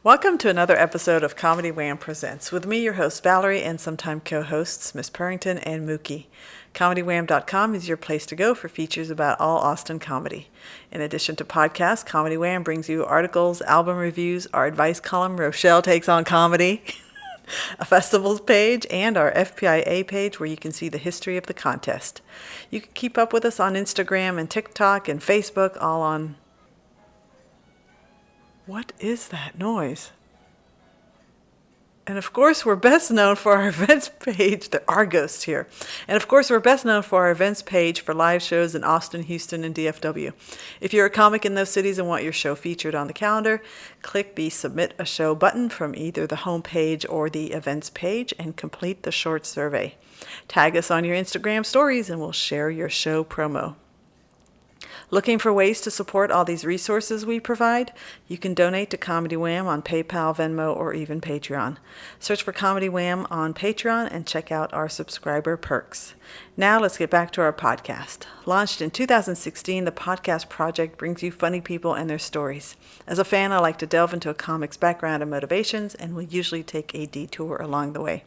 Welcome to another episode of Comedy Wham Presents. With me, your host, Valerie, and sometime co-hosts, Miss Purrington and Mookie. ComedyWham.com is your place to go for features about all Austin comedy. In addition to podcasts, Comedy Wham brings you articles, album reviews, our advice column, Rochelle Takes on Comedy, a festivals page, and our FPIA page where you can see the history of the contest. You can keep up with us on Instagram and TikTok and Facebook, all on... What is that noise? And of course, we're best known for our events page. There are ghosts here. And of course, we're best known for our events page for live shows in Austin, Houston, and DFW. If you're a comic in those cities and want your show featured on the calendar, click the Submit a Show button from either the home page or the events page and complete the short survey. Tag us on your Instagram stories and we'll share your show promo. Looking for ways to support all these resources we provide? You can donate to Comedy Wham on PayPal, Venmo, or even Patreon. Search for Comedy Wham on Patreon and check out our subscriber perks. Now let's get back to our podcast. Launched in 2016, the podcast project brings you funny people and their stories. As a fan, I like to delve into a comic's background and motivations, and will usually take a detour along the way.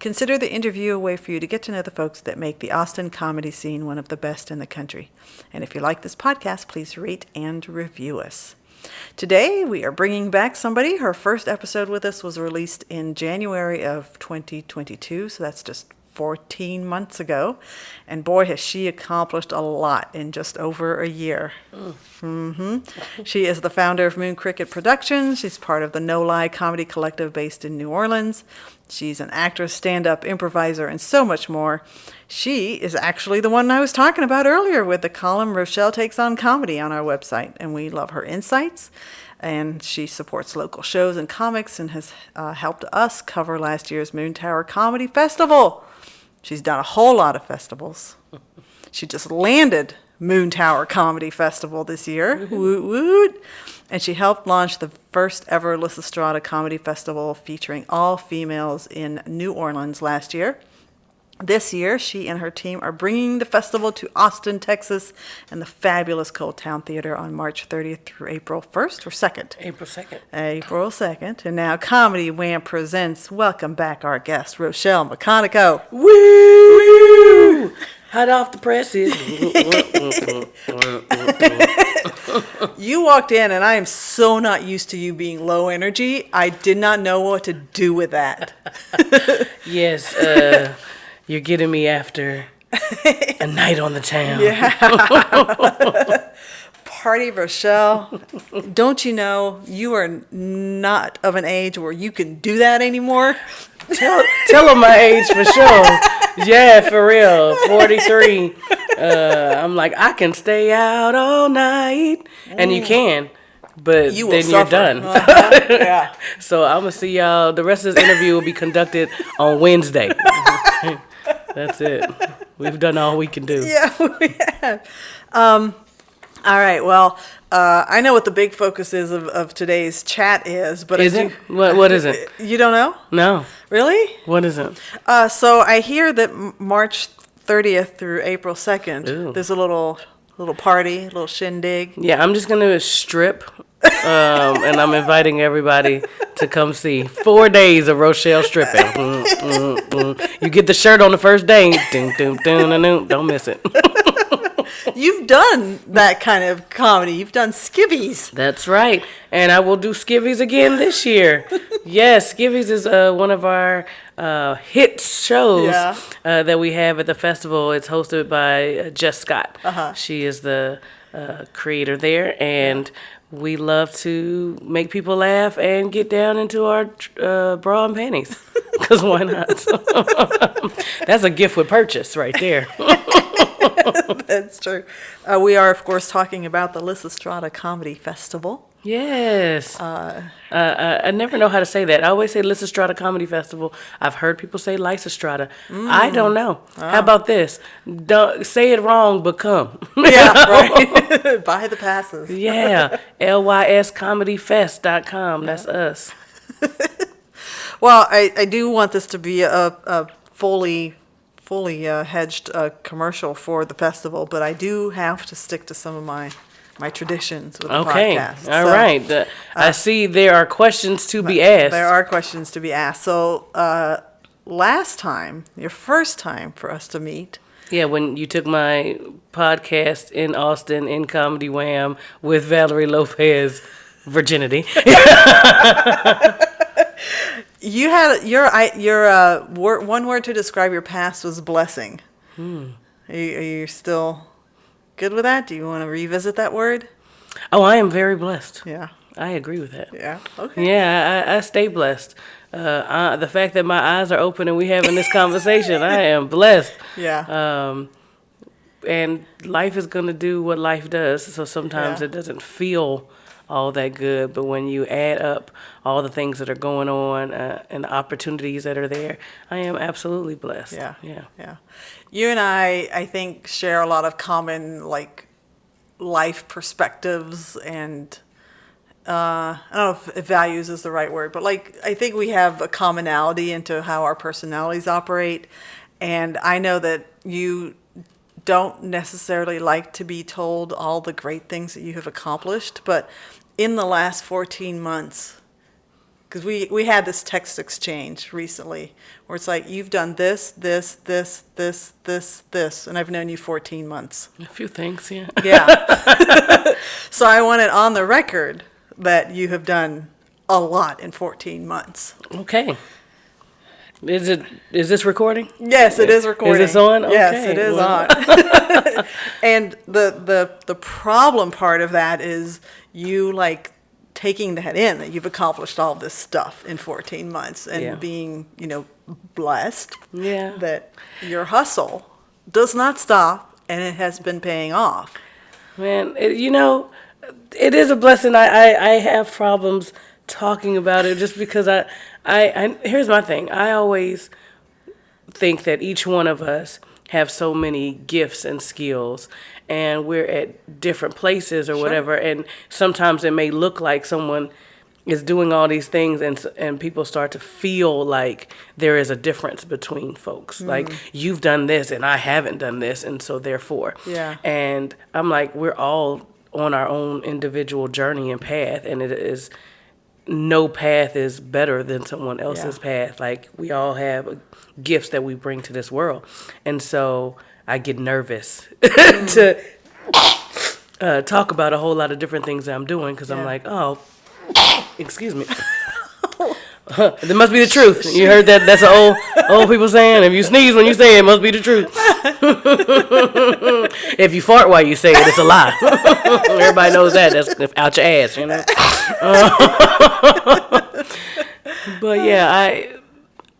Consider the interview a way for you to get to know the folks that make the Austin comedy scene one of the best in the country. And if you like this podcast, please rate and review us. Today, we are bringing back somebody. Her first episode with us was released in January of 2022, so that's just 14 months ago. And boy, has she accomplished a lot in just over a year. She is the founder of Moon Cricket Productions. She's part of the No Lie Comedy Collective based in New Orleans. She's an actress, stand-up, improviser, and so much more. She is actually the one I was talking about earlier with the column Rochelle Takes on Comedy on our website. And we love her insights. And she supports local shows and comics and has helped us cover last year's Moon Tower Comedy Festival. She's done a whole lot of festivals. She just landed Moon Tower Comedy Festival this year. Woot woot. And she helped launch the first ever Lysistrata Comedy Festival featuring all females in New Orleans last year. This year, she and her team are bringing the festival to Austin, Texas, and the fabulous Coldtowne Theater on March 30th through April 1st or 2nd? April 2nd. April 2nd. And now Comedy Wham Presents. Welcome back our guest, Rochelle McConico. Woo! Hot off the presses. You walked in, and I am so not used to you being low energy. I did not know what to do with that. Yes, you're getting me after a night on the town. Yeah. Party Rochelle. Don't you know you are not of an age where you can do that anymore? Tell them my age for sure. Yeah, for real. 43. I'm like, I can stay out all night. And you can. But you will then suffer. You're done. Yeah. So I'm going to see y'all. The rest of this interview will be conducted on Wednesday. That's it. We've done all we can do. Yeah, we have. All right. Well, I know what the big focus is of today's chat is, but is it? What is it? You don't know? No. Really? What is it? So I hear that March 30th through April 2nd, Ooh. there's a little party, a little shindig. Yeah, I'm just gonna strip, and I'm inviting everybody to come see 4 days of Rochelle stripping. You get the shirt on the first day. Don't miss it. You've done that kind of comedy. You've done skivvies. That's right. And I will do skivvies again this year. Yes, skivvies is one of our hit shows that we have at the festival. It's hosted by Jess Scott. She is the creator there, and we love to make people laugh and get down into our bra and panties. Because why not? That's a gift with purchase right there. That's true. We are, of course, talking about the Lysistrata Comedy Festival. Yes. I never know how to say that. I always say Lysistrata Comedy Festival. I've heard people say Lysistrata. I don't know. How about this? Don't say it wrong, but come. Yeah, right. Buy the passes. Yeah. lyscomedyfest.com. That's us. Well, I do want this to be a fully hedged commercial for the festival, but I do have to stick to some of my my traditions with the Okay. podcast. All right. I see there are questions to be asked. There are questions to be asked. So last time, your first time for us to meet. Yeah, when you took my podcast in Austin in Comedy Wham with Valerie Lopez, virginity. You had your one word to describe your past was blessing. Are you still good with that? Do you want to revisit that word? Oh, I am very blessed. Yeah. I agree with that. Yeah. Okay. Yeah, I stay blessed. The fact that my eyes are open and we having this conversation, I am blessed. Yeah. And life is going to do what life does. So sometimes it doesn't feel all that good. But when you add up all the things that are going on and the opportunities that are there, I am absolutely blessed. Yeah. Yeah. Yeah. You and I think, share a lot of common, like, life perspectives and I don't know if values is the right word, but like I think we have a commonality into how our personalities operate. And I know that you don't necessarily like to be told all the great things that you have accomplished, but in the last 14 months, because we had this text exchange recently where it's like, you've done this, this, this, this, this, this, and I've known you 14 months. A few things, yeah. Yeah. So I want it on the record that you have done a lot in 14 months. Okay. Is this recording? Yes, it is recording. Is this on? Okay. Yes, it is on. And the problem part of that is you like taking that in, that you've accomplished all this stuff in 14 months and being, blessed that your hustle does not stop and it has been paying off. Man, it is a blessing. I have problems talking about it just because I here's my thing. I always think that each one of us have so many gifts and skills, and we're at different places or whatever, and sometimes it may look like someone is doing all these things and people start to feel like there is a difference between folks. Like, you've done this and I haven't done this, and so therefore. Yeah. And I'm like, we're all on our own individual journey and path, and it is no path is better than someone else's path. Like, we all have gifts that we bring to this world, and so I get nervous to talk about a whole lot of different things that I'm doing because I'm like, oh, excuse me. That must be the truth. You heard that? That's an old people saying. If you sneeze when you say it, it must be the truth. If you fart while you say it, it's a lie. Everybody knows that. That's out your ass, But yeah,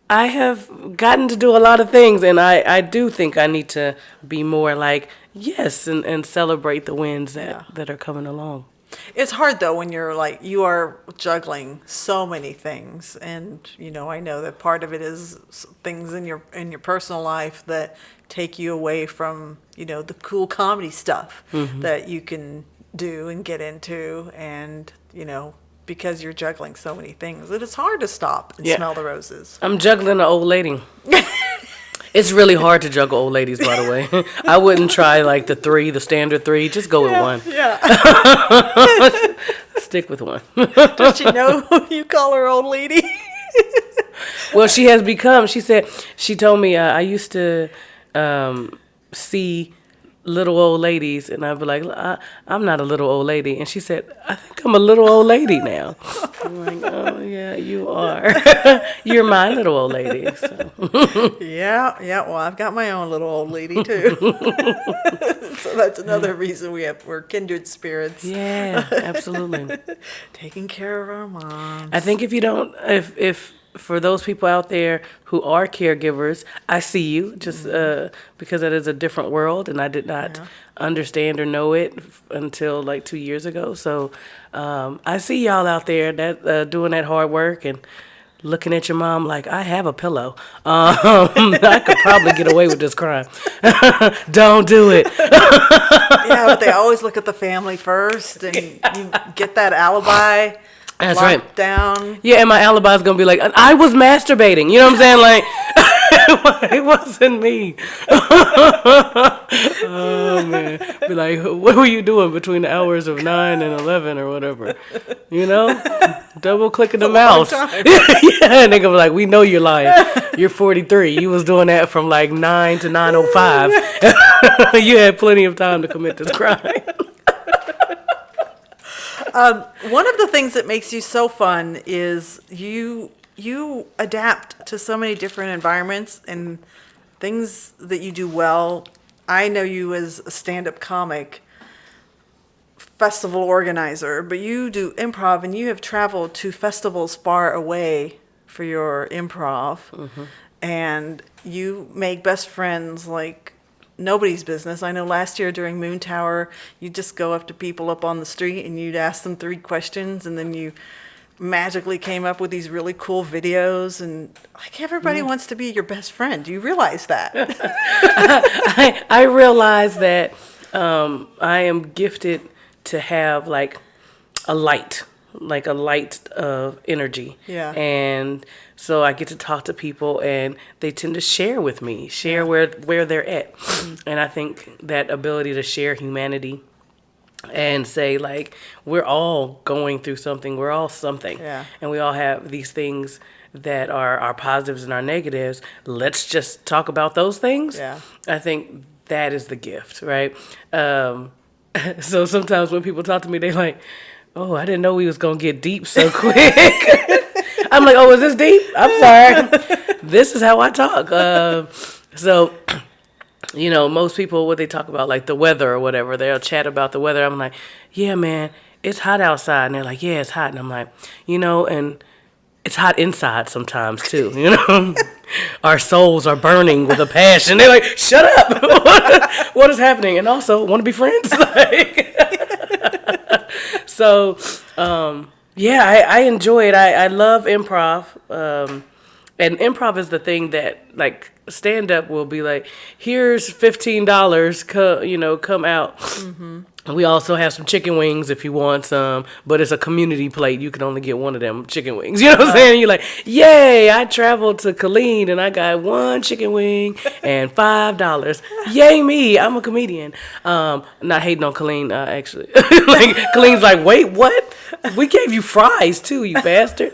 I have gotten to do a lot of things, and I do think I need to be more like, yes, and celebrate the wins that are coming along. It's hard though when you're like, you are juggling so many things, and I know that part of it is things in your personal life that take you away from the cool comedy stuff that you can do and get into, and because you're juggling so many things, it's hard to stop and smell the roses. I'm juggling an old lady. It's really hard to juggle old ladies, by the way. I wouldn't try like the standard 3. Just go with one. Yeah. Stick with one. Does she know you call her old lady? Well, she has become. She told me I used to see little old ladies, and I'd be like, I'm not a little old lady. And she said, I think I'm a little old lady now. I'm like, oh, yeah, you are. You're my little old lady. So. Yeah. Well, I've got my own little old lady, too. So that's another reason we're kindred spirits. Yeah, absolutely. Taking care of our moms. I think if for those people out there who are caregivers, I see you, just because that is a different world, and I did not understand or know it until like 2 years ago. So I see y'all out there that doing that hard work and looking at your mom like, I have a pillow. I could probably get away with this crime. Don't do it. Yeah, but they always look at the family first, and you get that alibi. That's locked right. down. Yeah, and my alibi is gonna be like, I was masturbating. You know what I'm saying? Like, It wasn't me. Oh man, be like, what were you doing between the hours of 9 and 11 or whatever? Double clicking the mouse. Yeah, nigga be like, we know you're lying. You're 43. You was doing that from like 9 to 9:05. You had plenty of time to commit this crime. One of the things that makes you so fun is you adapt to so many different environments and things that you do well. I know you as a stand-up comic, festival organizer, but you do improv and you have traveled to festivals far away for your improv. Mm-hmm. And you make best friends like nobody's business. I know last year during Moon Tower, you just go up to people up on the street and you'd ask them 3 questions, and then you magically came up with these really cool videos, and like everybody wants to be your best friend. Do you realize that? I realize that I am gifted to have like a light of energy. Yeah. And so I get to talk to people, and they tend to share with me, where they're at. Mm-hmm. And I think that ability to share humanity and say, like, we're all going through something, we're all something. Yeah. And we all have these things that are our positives and our negatives. Let's just talk about those things. Yeah. I think that is the gift, right? So sometimes when people talk to me, they're like, oh, I didn't know we was going to get deep so quick. I'm like, oh, is this deep? I'm sorry. This is how I talk. So, most people, what they talk about, like the weather or whatever, they'll chat about the weather. I'm like, yeah, man, it's hot outside. And they're like, yeah, it's hot. And I'm like, and it's hot inside sometimes too, Our souls are burning with a passion. They're like, shut up. What is happening? And also, want to be friends? So, I enjoy it. I love improv. And improv is the thing that, like, stand-up will be like, here's $15, come out. Mm-hmm. We also have some chicken wings if you want some, but it's a community plate. You can only get one of them chicken wings. You know what I'm saying? You're like, yay, I traveled to Colleen and I got 1 chicken wing and $5. Yay me, I'm a comedian. Not hating on Colleen, actually. Like, Colleen's like, wait, what? We gave you fries too, you bastard.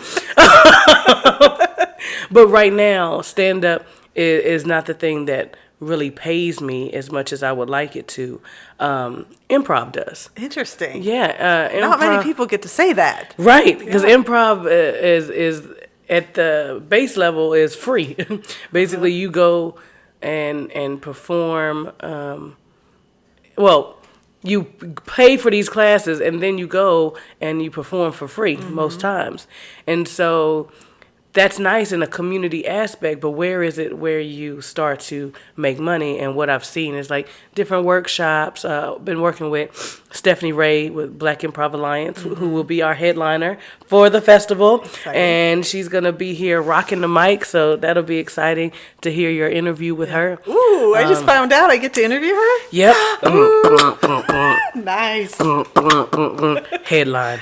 But right now, stand-up is not the thing that really pays me as much as I would like it to. Improv does. Interesting. Yeah. Not many people get to say that. Right, because improv is at the base level is free. Basically, you go and perform. You pay for these classes, and then you go and you perform for free most times. And so that's nice in a community aspect, but where is it where you start to make money? And what I've seen is like different workshops. Been working with Stephanie Ray with Black Improv Alliance, who will be our headliner for the festival. Exciting. And she's going to be here rocking the mic, so that'll be exciting to hear your interview with her. Ooh, I just found out I get to interview her? Yep. Nice. Headline.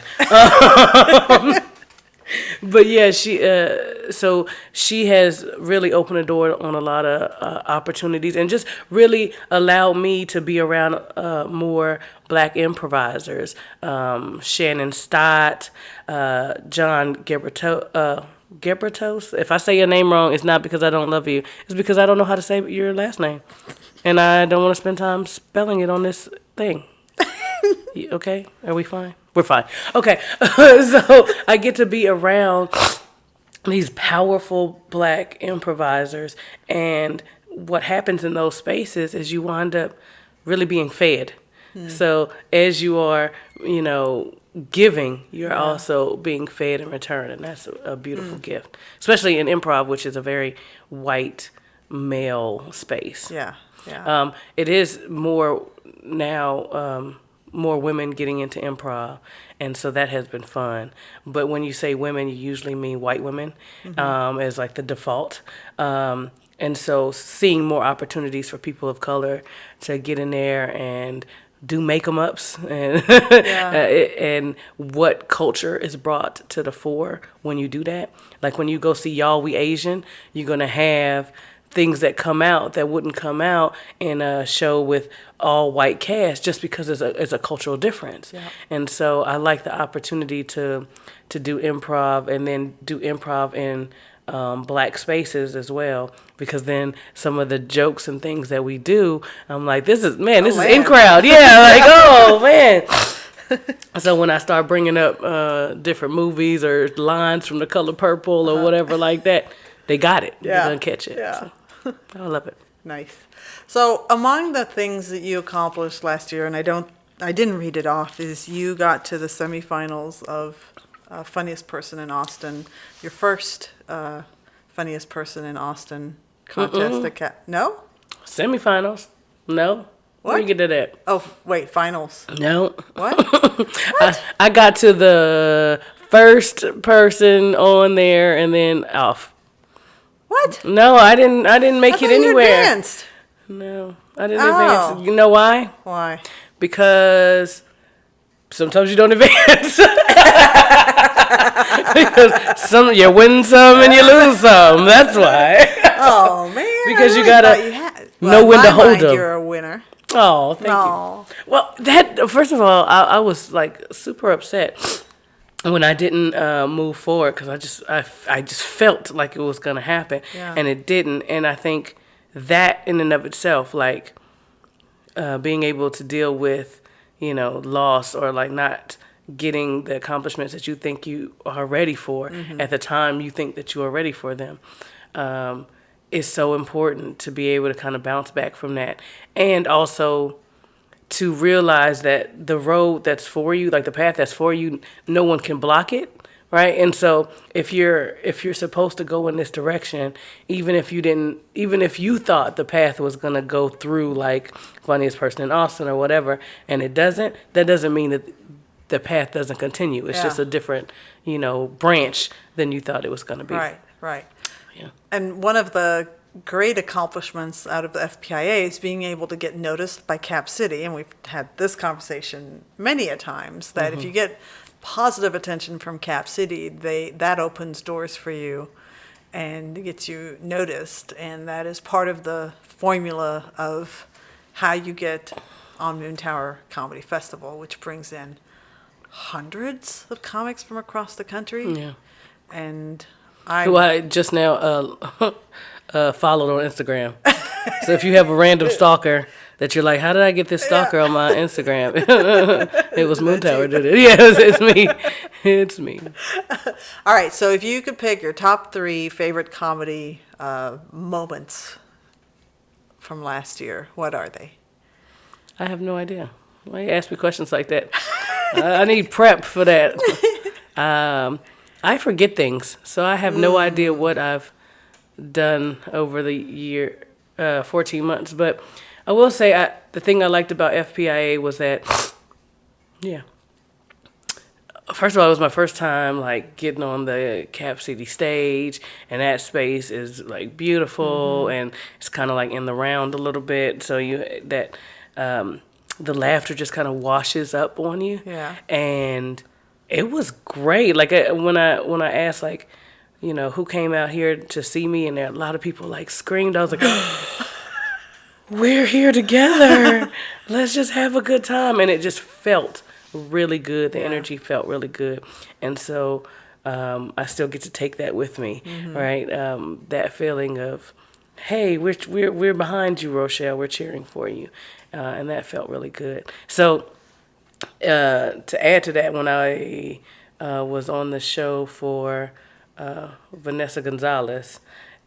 But yeah, she has really opened the door on a lot of opportunities, and just really allowed me to be around more Black improvisers. Shannon Stott, John Gebertos. If I say your name wrong, it's not because I don't love you. It's because I don't know how to say your last name, and I don't want to spend time spelling it on this thing. Okay, are we fine? We're fine. Okay, so I get to be around these powerful Black improvisers, and what happens in those spaces is you wind up really being fed. So as you are, giving, you're also being fed in return, and that's a beautiful gift, especially in improv, which is a very white male space. Yeah. It is more now. More women getting into improv, and so that has been fun. But when you say women, you usually mean white women as like the default. And so seeing more opportunities for people of color to get in there and do make-em-ups and and what culture is brought to the fore when you do that. Like when you go see Y'all We Asian, you're going to have things that come out that wouldn't come out in a show with all white cast, just because it's a cultural difference. Yeah. And so I like the opportunity to do improv, and then do improv in black spaces as well, because then some of the jokes and things that we do, I'm like, this is in crowd. Yeah, like, oh man. So when I start bringing up different movies or lines from The Color Purple or whatever like that, they got it. Yeah. They're gonna catch it. Yeah. So, I love it. Nice. So among the things that you accomplished last year, and I didn't read it off, is you got to the semifinals of Funniest Person in Austin, your first Funniest Person in Austin contest. No? Semifinals? No. What? Where you get to that? Oh, wait, finals. No. What? I got to the first person on there and then off. What? No, I didn't make it anywhere. You advanced. No, I didn't advance. You know why? Why? Because sometimes you don't advance. Because you win some and you lose some. That's why. Oh man! Because you gotta know when to hold them. You're a winner. Oh, thank you. Well, first of all, I was like super upset when I didn't move forward, because I just felt like it was gonna happen, and it didn't. And I think that in and of itself, like being able to deal with, loss, or like not getting the accomplishments that you think you are ready for at the time you think that you are ready for them, is so important to be able to kind of bounce back from that. And also to realize that the road that's for you, like the path that's for you, no one can block it, right? And so if you're supposed to go in this direction, even if you thought the path was going to go through like Funniest Person in Austin or whatever, and it doesn't, that doesn't mean that the path doesn't continue. It's just a different, branch than you thought it was going to be. Right. Yeah. And one of the great accomplishments out of the FPIA is being able to get noticed by Cap City, and we've had this conversation many a times, that if you get positive attention from Cap City, that opens doors for you and gets you noticed, and that is part of the formula of how you get on Moon Tower Comedy Festival, which brings in hundreds of comics from across the country. Yeah. And who I just now followed on Instagram. So if you have a random stalker that you're like, how did I get this stalker on my Instagram? It was Moon Tower did it. Yes, it's me. It's me. All right, so if you could pick your top 3 favorite comedy moments from last year, what are they? I have no idea. Why you ask me questions like that? I need prep for that. I forget things, so I have no idea what I've done over the year, 14 months. But I will say the thing I liked about FPIA was that, first of all, it was my first time like getting on the Cap City stage, and that space is like beautiful, and it's kind of like in the round a little bit, so the laughter just kind of washes up on you. Yeah. And it was great. Like when I asked, like, who came out here to see me, and there a lot of people like screamed. I was like, we're here together. Let's just have a good time. And it just felt really good. The energy felt really good. And so I still get to take that with me, right? That feeling of, hey, we're behind you, Rochelle. We're cheering for you. And that felt really good. So to add to that, when I was on the show for Vanessa Gonzalez,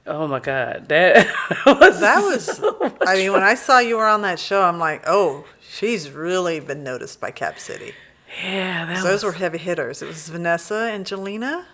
oh my God, that was so much I mean, when I saw you were on that show, I'm like, oh, she's really been noticed by Cap City. Yeah, those were heavy hitters. It was Vanessa and Jelena.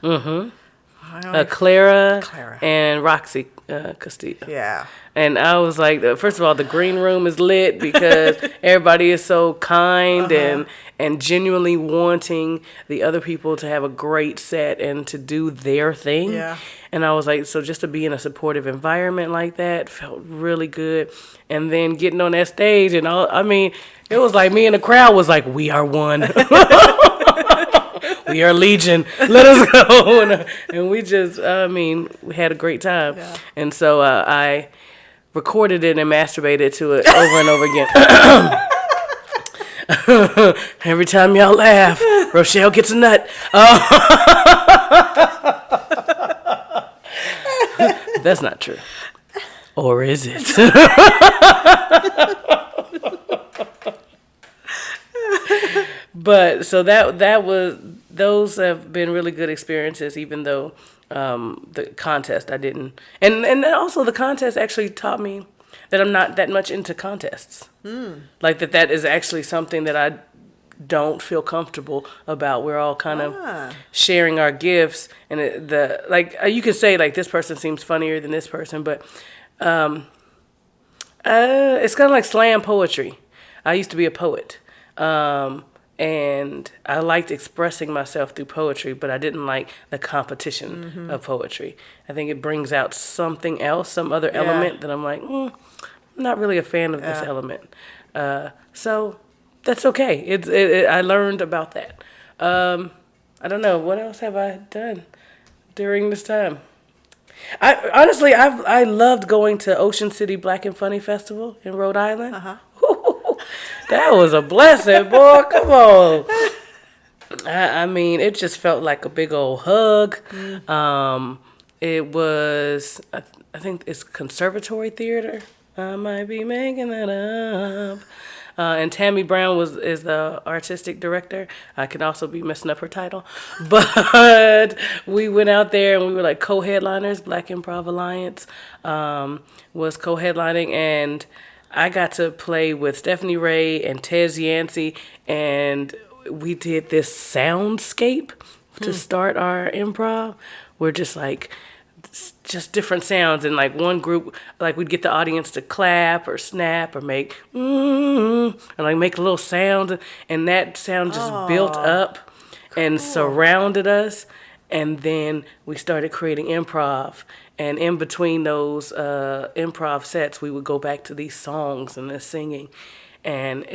Clara and Roxy Castillo. Yeah. And I was like, first of all, the green room is lit because everybody is so kind and genuinely wanting the other people to have a great set and to do their thing. Yeah. And I was like, so just to be in a supportive environment like that felt really good. And then getting on that stage and all, I mean, it was like me and the crowd was like, we are one. We are legion. Let us go. And we just, we had a great time. Yeah. And so I recorded it and masturbated to it over and over again. Every time y'all laugh, Rochelle gets a nut. That's not true. Or is it? But so those have been really good experiences, even though the contest I didn't, and also the contest actually taught me that I'm not that much into contests. Like that is actually something that I don't feel comfortable about. We're all kind of sharing our gifts, and you could say like this person seems funnier than this person, but it's kind of like slam poetry. I used to be a poet. And I liked expressing myself through poetry, but I didn't like the competition of poetry. I think it brings out something else, some other element that I'm like, I'm not really a fan of this element. So that's okay. I learned about that. I don't know. What else have I done during this time? I loved going to Ocean City Black and Funny Festival in Rhode Island. That was a blessing, boy. Come on. I mean, it just felt like a big old hug. It was, I think it's Conservatory Theater. I might be making that up. And Tammy Brown is the artistic director. I could also be messing up her title. But we went out there and we were like co-headliners. Black Improv Alliance was co-headlining, and I got to play with Stephanie Ray and Tez Yancey, and we did this soundscape to start our improv. We're just different sounds, and like one group, like we'd get the audience to clap or snap or make and like make a little sound, and that sound just built up and surrounded us. And then we started creating improv. And in between those improv sets, we would go back to these songs and the singing. And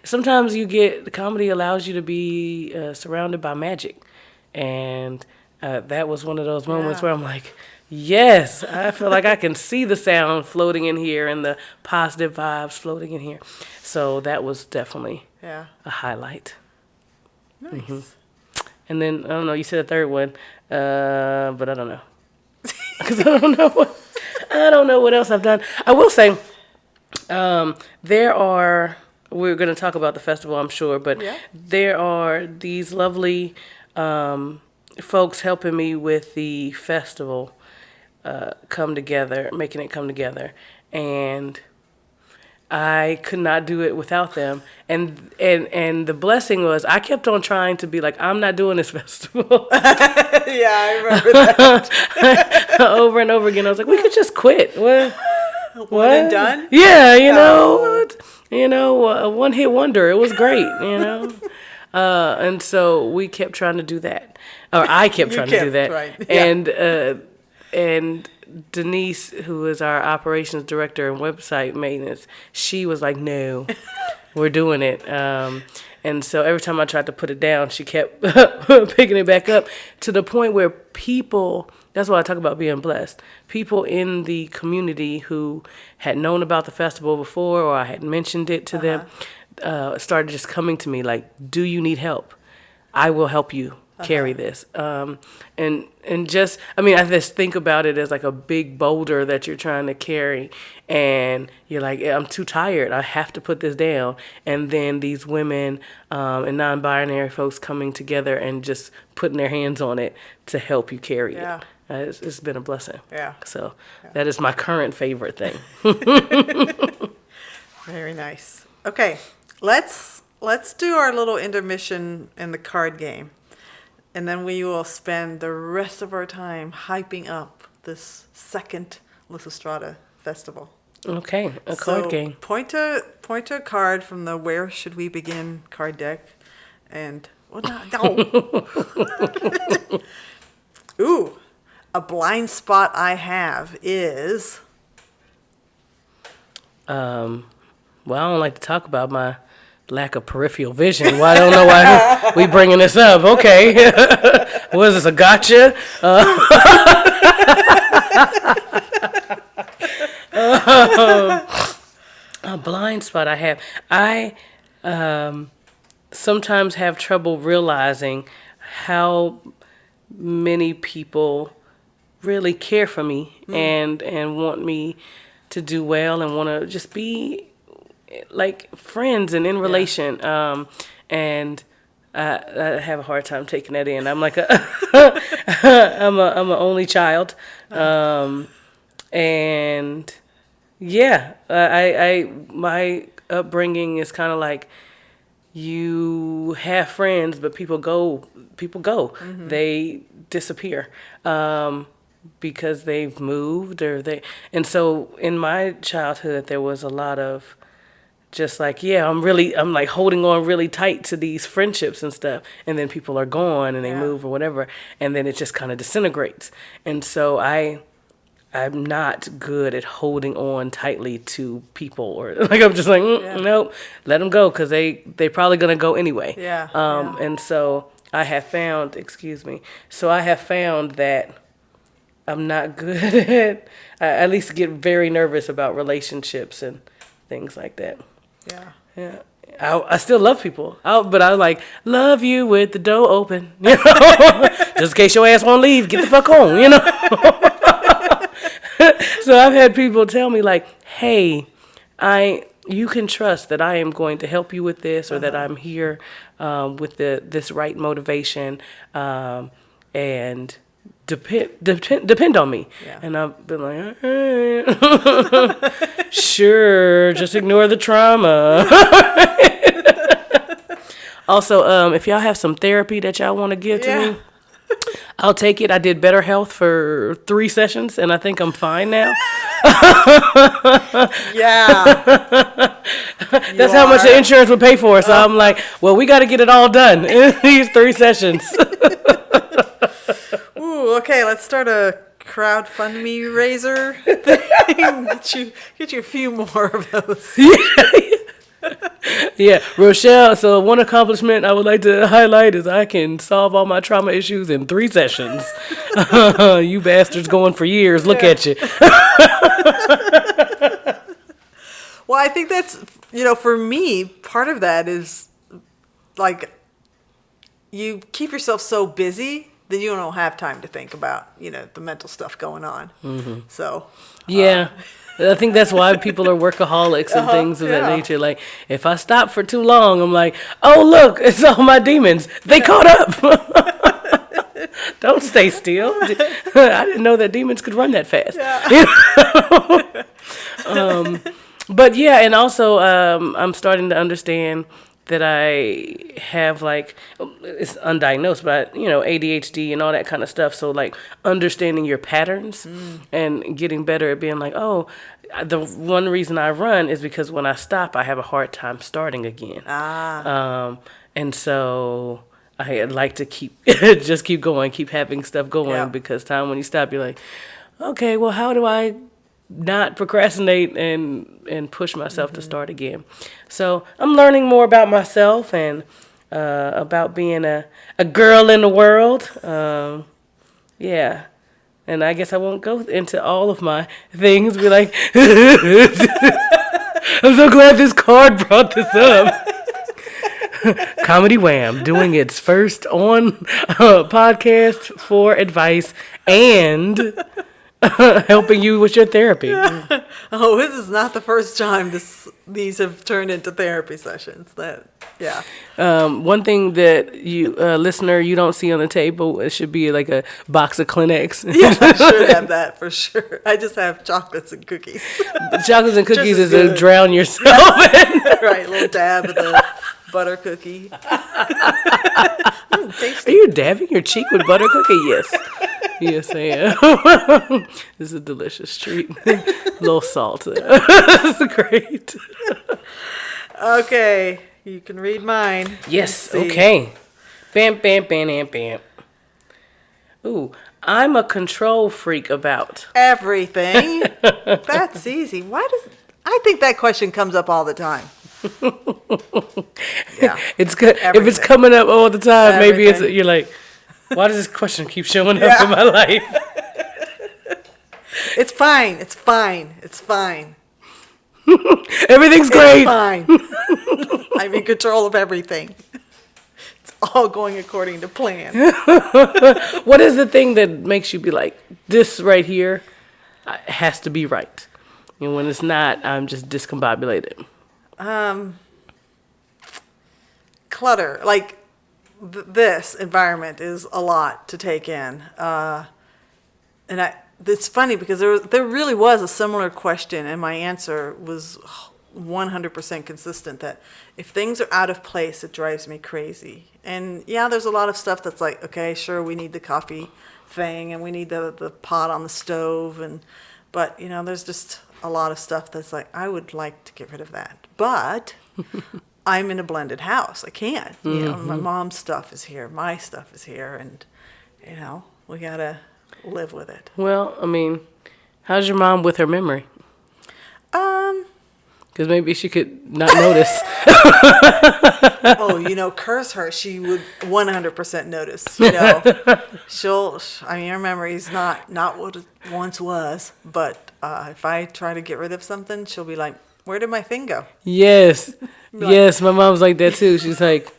sometimes the comedy allows you to be surrounded by magic. And that was one of those moments where I'm like, yes, I feel like I can see the sound floating in here and the positive vibes floating in here. So that was definitely a highlight. Nice. And then, I don't know, you said a third one, but I don't know. Because I don't know what else I've done. I will say, we're going to talk about the festival, I'm sure, but there are these lovely folks helping me with the festival making it come together. And I could not do it without them. And the blessing was I kept on trying to be like, I'm not doing this festival. I remember that. Over and over again. I was like, we could just quit. What? One and done? Yeah, a one-hit wonder. It was great, and so we kept trying to do that. Or I kept trying to do that. Right. Yeah. And Denise, who is our operations director and website maintenance, she was like, no, we're doing it. And so every time I tried to put it down, she kept picking it back up to the point where people, that's why I talk about being blessed, people in the community who had known about the festival before, or I had mentioned it to them, started just coming to me like, do you need help? I will help you carry this. I just think about it as like a big boulder that you're trying to carry, and you're like, I'm too tired, I have to put this down. And then these women and non-binary folks coming together and just putting their hands on it to help you carry it. It's been a blessing. So that is my current favorite thing. Very nice. Okay, let's do our little intermission in the card game. And then we will spend the rest of our time hyping up this second Lysistrata Festival. Okay, card game. Point to a card from the Where Should We Begin card deck. And, Ooh, a blind spot I have is... Well, I don't like to talk about my lack of peripheral vision. Well, I don't know why we bringing this up. Okay. Was this a gotcha? A blind spot I have. I sometimes have trouble realizing how many people really care for me and want me to do well and want to just be like friends and in relation. And I have a hard time taking that in. I'm like I'm an only child. And yeah, I my upbringing is kind of like, you have friends, but people go. Mm-hmm. They disappear because they've moved and so in my childhood there was a lot of just like, I'm like holding on really tight to these friendships and stuff, and then people are gone and they move or whatever, and then it just kind of disintegrates. And so I'm not good at holding on tightly to people, or like I'm just like, nope, let them go, because they probably gonna go anyway. And so I have found, that I'm not good at, I at least get very nervous about relationships and things like that. Yeah. I still love people, but I like love you with the door open, just in case your ass won't leave, get the fuck home, So I've had people tell me like, hey, you can trust that I am going to help you with this, or that I'm here with this right motivation, and depend on me. And I've been like, all right. Sure, just ignore the trauma. Also, if y'all have some therapy that y'all want to give to me, I'll take it. I did Better Health for 3 sessions, and I think I'm fine now. That's how much the insurance would pay for. So I'm like, well, we got to get it all done in these 3 sessions. Ooh, okay, let's start a crowdfundme raiser thing. Get you a few more of those. Yeah, Rochelle, so one accomplishment I would like to highlight is I can solve all my trauma issues in 3 sessions. You bastards going for years. Look at you. Well, I think that's, for me, part of that is like, you keep yourself so busy that you don't have time to think about, the mental stuff going on. Mm-hmm. So. Yeah. I think that's why people are workaholics and things of that nature. Like, if I stop for too long, I'm like, oh, look, it's all my demons. They caught up. Don't stay still. I didn't know that demons could run that fast. But yeah, and also I'm starting to understand that I have, like, it's undiagnosed, but, ADHD and all that kind of stuff. So, like, understanding your patterns and getting better at being like, oh, the one reason I run is because when I stop, I have a hard time starting again. And so I like to keep going, keep having stuff going, because time when you stop, you're like, okay, well, how do I not procrastinate and push myself to start again? So I'm learning more about myself and about being a girl in the world. And I guess I won't go into all of my things. Be like, I'm so glad this card brought this up. Comedy Wham doing its first on podcast for advice and helping you with your therapy. Oh, this is not the first time these have turned into therapy sessions. One thing that you, listener, you don't see on the table, it should be like a box of Kleenex. I should have that for sure. I just have chocolates and cookies. Chocolates and cookies is to drown yourself in. Right, a little dab of the butter cookie. Are you dabbing your cheek with butter cookie? Yes. Yes, I am. This is a delicious treat. A little salt. This is great. Okay, you can read mine. Yes, okay. Bam, bam, bam, bam, bam. Ooh, I'm a control freak about everything. That's easy. I think that question comes up all the time. Yeah. It's good. If it's coming up all the time, maybe you're like, why does this question keep showing up in my life? It's fine. It's fine. It's fine. Everything's great. It's fine. I'm in control of everything. It's all going according to plan. What is the thing that makes you be like, this right here has to be right? And when it's not, I'm just discombobulated. Clutter. Like, this environment is a lot to take in. And it's funny because there really was a similar question, and my answer was 100% consistent that if things are out of place, it drives me crazy. And yeah, there's a lot of stuff that's like, okay, sure, we need the coffee thing, and we need the pot on the stove, but you know, there's just a lot of stuff that's like, I would like to get rid of that, but I'm in a blended house. I can't. You know, my mom's stuff is here, my stuff is here, and you know, we gotta live with it. Well, I mean, how's your mom with her memory? Because maybe she could not notice. Oh, you know, curse her. She would 100% notice. You know, I mean, her memory's not what it once was. But if I try to get rid of something, she'll be like, "Where did my thing go?" Yes, yes. My mom's like that too. She's like,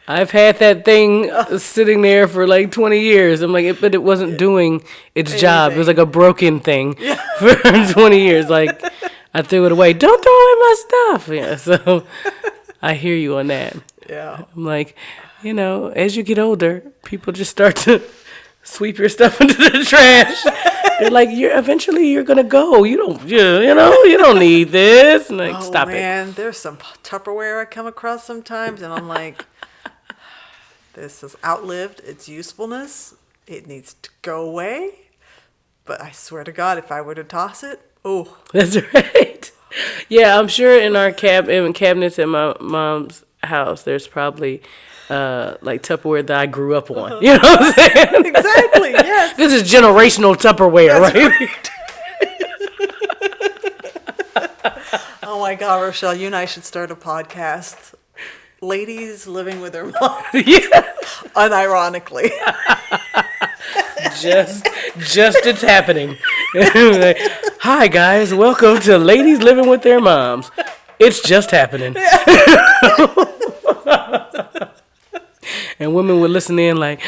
I've had that thing sitting there for like 20 years. I'm like, but it wasn't doing its job. It was like a broken thing for 20 years. Like, I threw it away. Don't throw away my stuff. Yeah, so I hear you on that. Yeah. I'm like, you know, as you get older, people just start to sweep your stuff into the trash. They're like, eventually you're gonna go. You don't need this. And like, stop it. Man, there's some Tupperware I come across sometimes, and I'm like, this has outlived its usefulness. It needs to go away. But I swear to God, if I were to toss it, oh. That's right. Yeah, I'm sure in our cabinets in my mom's house, there's probably like Tupperware that I grew up on. You know what I'm saying? Exactly, yes. This is generational Tupperware, right? Oh my God, Rochelle, you and I should start a podcast. Ladies living with their mom. Yeah. Unironically. Just it's happening. Like, hi guys, welcome to Ladies Living with Their Moms. It's just happening. And women would listen in like,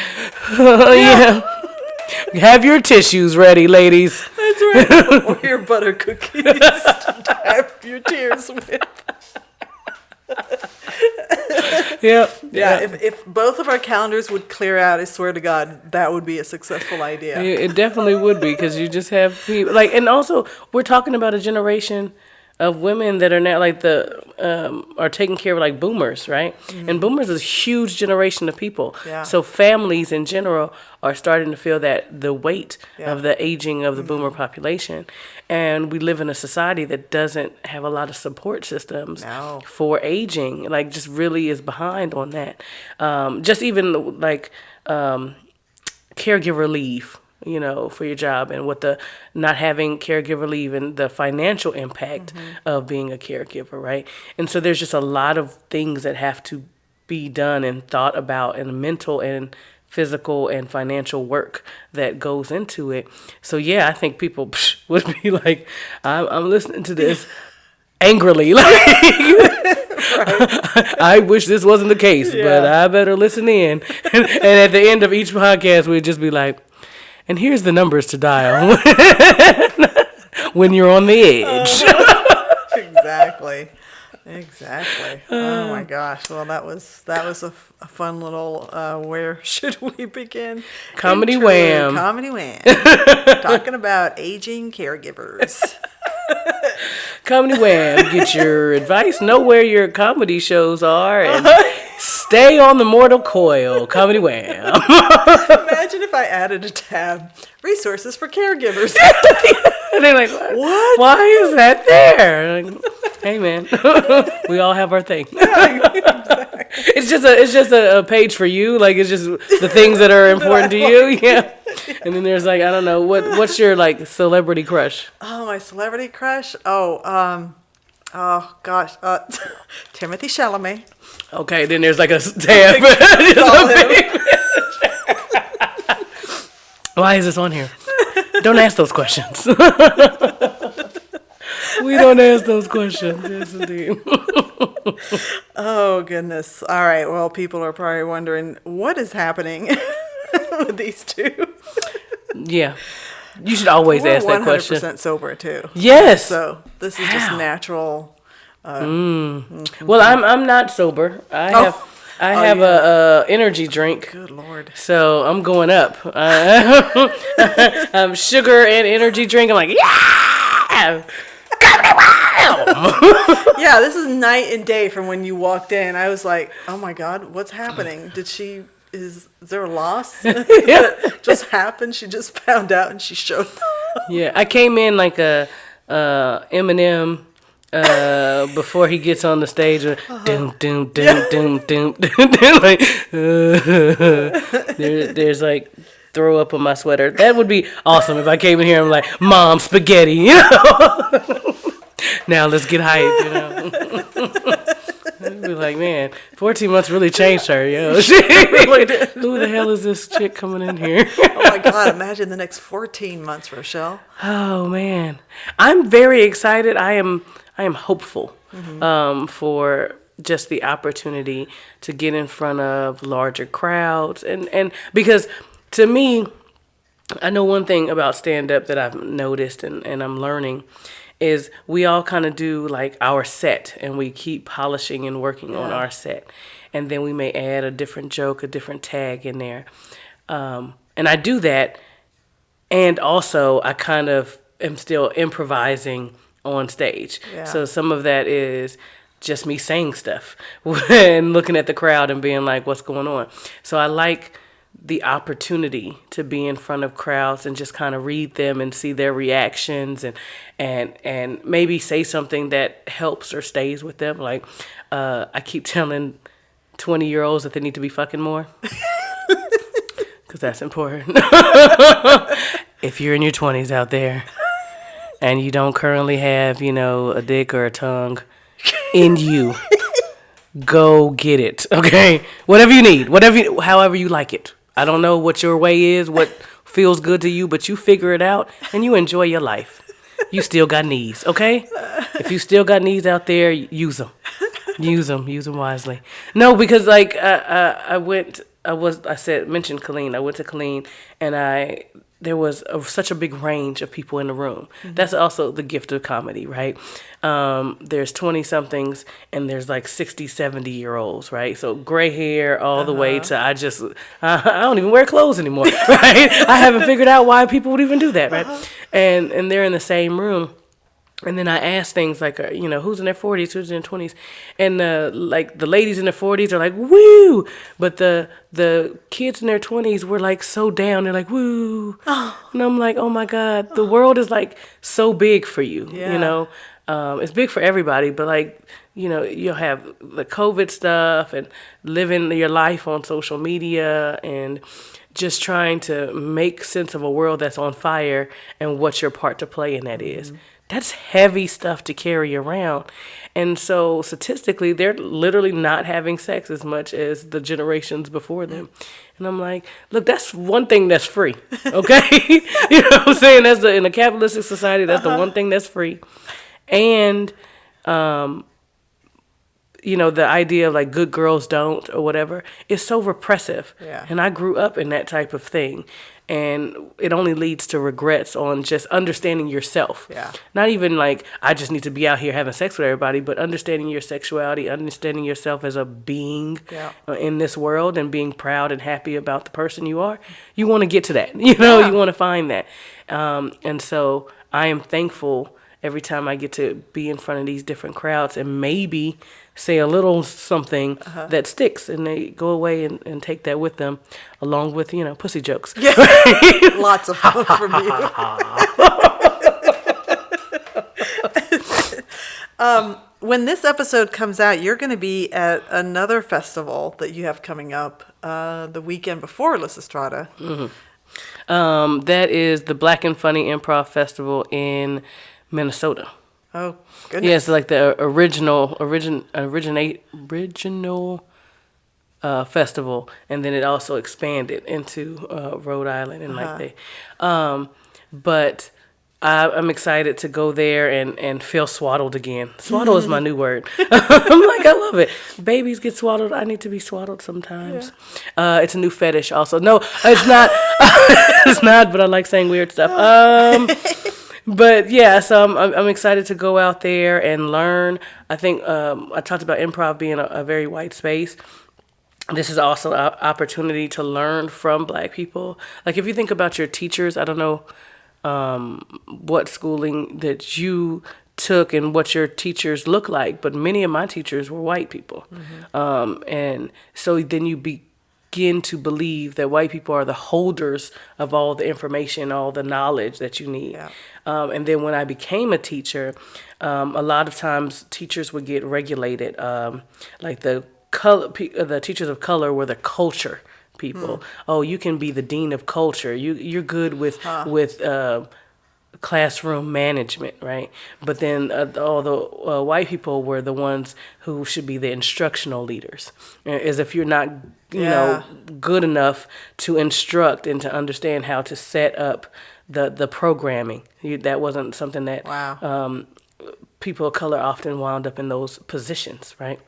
oh, yeah. Have your tissues ready, ladies. That's right. Or your butter cookies to have your tears with. Yeah. If both of our calendars would clear out, I swear to God, that would be a successful idea. It definitely would be, because you just have people like, and also we're talking about a generation of women that are now like are taking care of like boomers, right? Mm-hmm. And boomers is a huge generation of people. Yeah. So families in general are starting to feel that the weight of the aging of the boomer population. And we live in a society that doesn't have a lot of support systems for aging, like just really is behind on that. Just even like caregiver leave, you know, for your job, and what the not having caregiver leave and the financial impact of being a caregiver, right? And so there's just a lot of things that have to be done and thought about, and mental and physical and financial work that goes into it. So yeah, I think people would be like, I'm listening to this angrily, like, I wish this wasn't the case, but I better listen in. And at the end of each podcast, we'd just be like, and here's the numbers to dial when you're on the edge. Exactly. Oh my gosh. Well, that was a fun little. Where should we begin? Comedy Wham. Talking about aging caregivers. Comedy Wham. Get your advice. Know where your comedy shows are, and stay on the mortal coil. Comedy Wham. Imagine if I added a tab: resources for caregivers. And they're like, what? Why is that there? Like, hey man, we all have our thing. Exactly. It's just a page for you. Like, it's just the things that are important to you. Yeah. And then there's like, I don't know, what's your like celebrity crush? Oh, my celebrity crush? Oh gosh, Timothy Chalamet. Okay, then there's like a tab. Why is this on here? Don't ask those questions. We don't ask those questions. Yes, indeed. Oh goodness. All right. Well, people are probably wondering what is happening with these two. Yeah. You should always ask that question. 100% sober too. Yes. So this is just natural. Well, I'm not sober. I have a energy drink. Good Lord. So I'm going up. Sugar and energy drink. I'm like, yeah. Yeah, this is night and day from when you walked in. I was like, oh my God, what's happening? Is there a loss? That just happened? She just found out and she showed up. Yeah, I came in like a Eminem before he gets on the stage. Doom, doom, doom, doom, doom, doom. Like, there's like throw up on my sweater. That would be awesome if I came in here and I'm like, Mom, spaghetti, you know? Now let's get hyped, you know? I'd be like, man, 14 months really changed her, yo. Who the hell is this chick coming in here? Oh my God, imagine the next 14 months, Rochelle. Oh man. I'm very excited. I am hopeful for just the opportunity to get in front of larger crowds and because to me, I know one thing about stand-up that I've noticed and I'm learning is we all kind of do like our set and we keep polishing and working on our set. And then we may add a different joke, a different tag in there. And I do that. And also I kind of am still improvising on stage. Yeah. So some of that is just me saying stuff and looking at the crowd and being like, what's going on? So I like the opportunity to be in front of crowds and just kind of read them and see their reactions and maybe say something that helps or stays with them. Like I keep telling 20-year-olds that they need to be fucking more because that's important. If you're in your 20s out there and you don't currently have, you know, a dick or a tongue in you, go get it. Okay, whatever you need, however you like it. I don't know what your way is, what feels good to you, but you figure it out and you enjoy your life. You still got knees, okay? If you still got knees out there, use them. Use them wisely. No, because like mentioned Colleen. I went to Colleen and there was such a big range of people in the room. Mm-hmm. That's also the gift of comedy, right? There's 20-somethings and there's like 60, 70-year-olds, right? So gray hair all the way to I don't even wear clothes anymore, right? I haven't figured out why people would even do that, right? And they're in the same room. And then I asked things like, you know, who's in their 40s, who's in their 20s? And like the ladies in their 40s are like, woo! But the kids in their 20s were like so down. They're like, woo! Oh. And I'm like, oh my God, the world is like so big for you, you know? It's big for everybody, but like, you know, you'll have the COVID stuff and living your life on social media and just trying to make sense of a world that's on fire and what your part to play in that is. That's heavy stuff to carry around. And so statistically, they're literally not having sex as much as the generations before them. And I'm like, look, that's one thing that's free, okay? You know what I'm saying? That's in a capitalistic society, that's the one thing that's free. And, you know, the idea of like good girls don't or whatever is so repressive. Yeah. And I grew up in that type of thing. And it only leads to regrets on just understanding yourself. Yeah. Not even like, I just need to be out here having sex with everybody, but understanding your sexuality, understanding yourself as a being in this world and being proud and happy about the person you are. You want to get to that. You know, you want to find that. And so I am thankful every time I get to be in front of these different crowds and maybe say a little something that sticks and they go away and take that with them along with, you know, pussy jokes. Yeah. Lots of them from you. When this episode comes out, you're going to be at another festival that you have coming up the weekend before Lysistrata. Mm-hmm. That is the Black and Funny Improv Festival in Minnesota. Oh, goodness. Yeah, it's like the original festival, and then it also expanded into Rhode Island and but I'm excited to go there and feel swaddled again. Swaddle is my new word. I'm like, I love it. Babies get swaddled. I need to be swaddled sometimes. Yeah. It's a new fetish also. No, it's not. It's not, but I like saying weird stuff. But yeah, so I'm excited to go out there and learn. I think I talked about improv being a very white space. This is also an opportunity to learn from Black people. Like if you think about your teachers, I don't know what schooling that you took and what your teachers look like, but many of my teachers were white people. And so then you begin to believe that white people are the holders of all the information, all the knowledge that you need. Yeah. And then when I became a teacher, a lot of times teachers would get regulated. Like the teachers of color were the culture people. Oh, you can be the dean of culture. You're good with classroom management, right? But then all the white people were the ones who should be the instructional leaders, as if you're not, you know, good enough to instruct and to understand how to set up the programming. That wasn't something that people of color often wound up in those positions, right?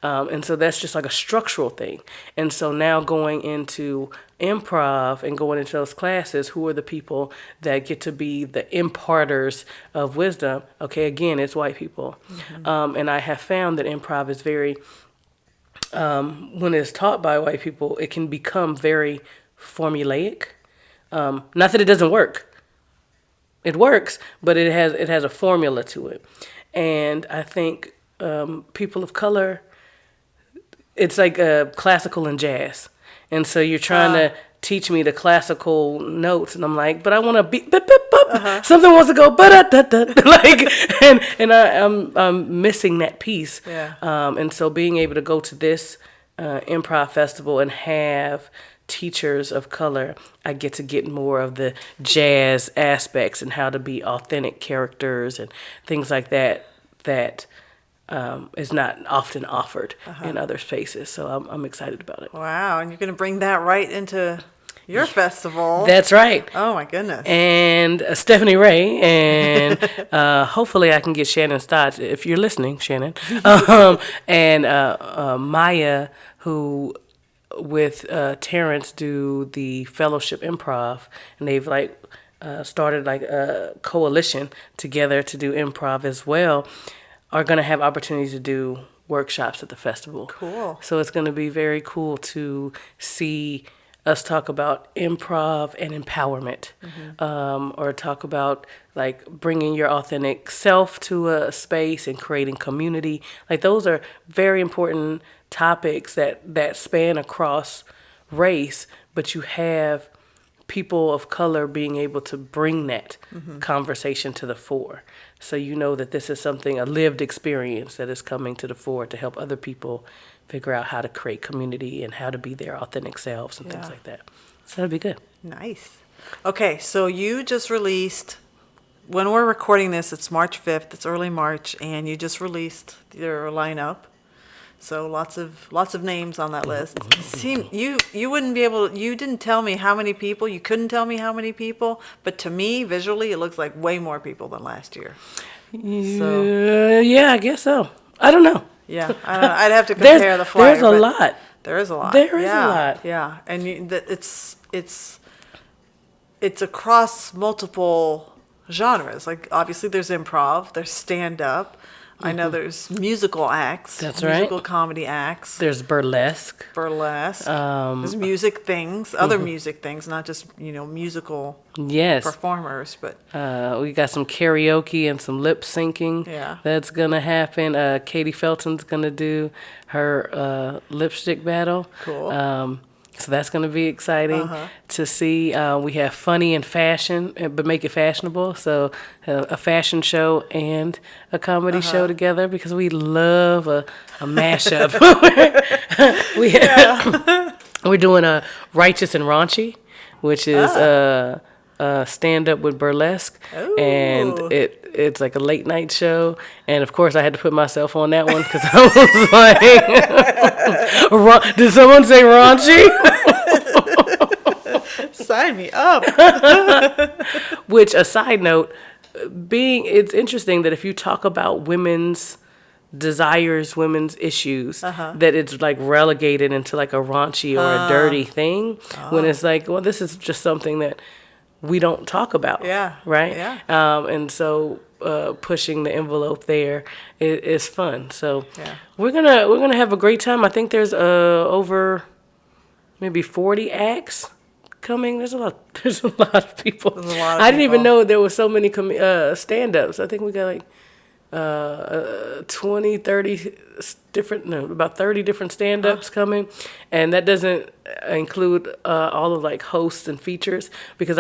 And so that's just like a structural thing. And so now going into improv and going into those classes, who are the people that get to be the imparters of wisdom? Okay, again, it's white people. And I have found that improv is very, when it's taught by white people, it can become very formulaic. Not that it doesn't work. It works, but it has a formula to it. And I think people of color, it's like classical and jazz. And so you're trying to teach me the classical notes, and I'm like, but I want to be something wants to go like, and I'm missing that piece. And so being able to go to this improv festival and have teachers of color, I get more of the jazz aspects and how to be authentic characters and things like that is not often offered in other spaces. So I'm excited about it. Wow, and you're going to bring that right into your festival. That's right. Oh, my goodness. And Stephanie Ray, and hopefully I can get Shannon Stott, if you're listening, Shannon, and Maya, who with Terrence do the Fellowship Improv, and they've started like a coalition together to do improv as well, are going to have opportunities to do workshops at the festival. Cool. So it's going to be very cool to see us talk about improv and empowerment, or talk about like bringing your authentic self to a space and creating community. Like those are very important topics that span across race, but you have people of color being able to bring that conversation to the fore. So you know that this is something, a lived experience that is coming to the fore to help other people figure out how to create community and how to be their authentic selves and things like that. So that'd be good. Nice. Okay, so you just released, when we're recording this, it's March 5th, it's early March, and you just released your lineup. So lots of names on that list. You wouldn't be able to, you didn't tell me how many people, you couldn't tell me how many people, but to me, visually, it looks like way more people than last year. So, yeah, I guess so. I don't know. Yeah, I'd have to compare the flyer. There's a lot. There is a lot. There is a lot. Yeah, and it's across multiple genres. Like obviously, there's improv, there's stand-up. I know there's musical acts. That's musical comedy acts. There's burlesque. There's music things, other music things, not just musical performers, but we got some karaoke and some lip syncing. Yeah, that's gonna happen. Katie Felton's gonna do her lipstick battle. Cool. So that's going to be exciting to see. We have funny and fashion, but make it fashionable. So a fashion show and a comedy show together, because we love a mashup. We're doing a Righteous and Raunchy, which is stand-up with burlesque. Ooh. And it's like a late night show. And of course I had to put myself on that one because I was like, did someone say raunchy? Sign me up. Which, a side note, it's interesting that if you talk about women's desires, women's issues, that it's like relegated into like a raunchy or a dirty thing, when it's like, well, this is just something that we don't talk about. Yeah. Right? Yeah. And so pushing the envelope there is fun. So we're gonna have a great time. I think there's over maybe 40 acts coming. There's a lot of people. I didn't even know there were so many stand-ups. I think we got like 20, 30 about 30 different stand-ups coming, and that doesn't include all of like hosts and features, because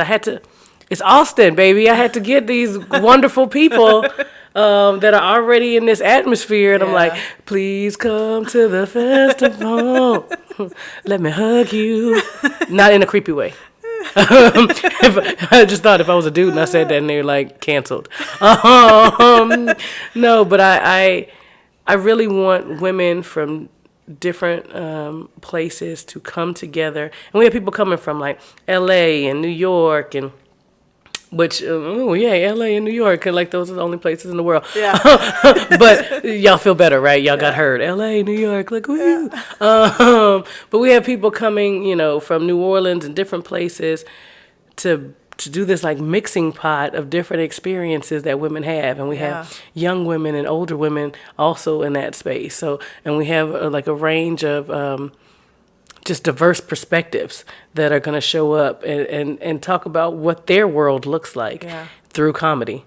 it's Austin, baby. I had to get these wonderful people that are already in this atmosphere, and I'm like, please come to the festival. Let me hug you. Not in a creepy way. I just thought if I was a dude and I said that and they're like canceled. No, but I really want women from different places to come together, and we have people coming from like LA and New York, and which LA and New York, and like those are the only places in the world. Yeah. But y'all feel better, right? Y'all got heard. LA, New York, like woo. But we have people coming, from New Orleans and different places to do this like mixing pot of different experiences that women have, and we have young women and older women also in that space. So, and we have like a range of just diverse perspectives that are going to show up and talk about what their world looks like through comedy.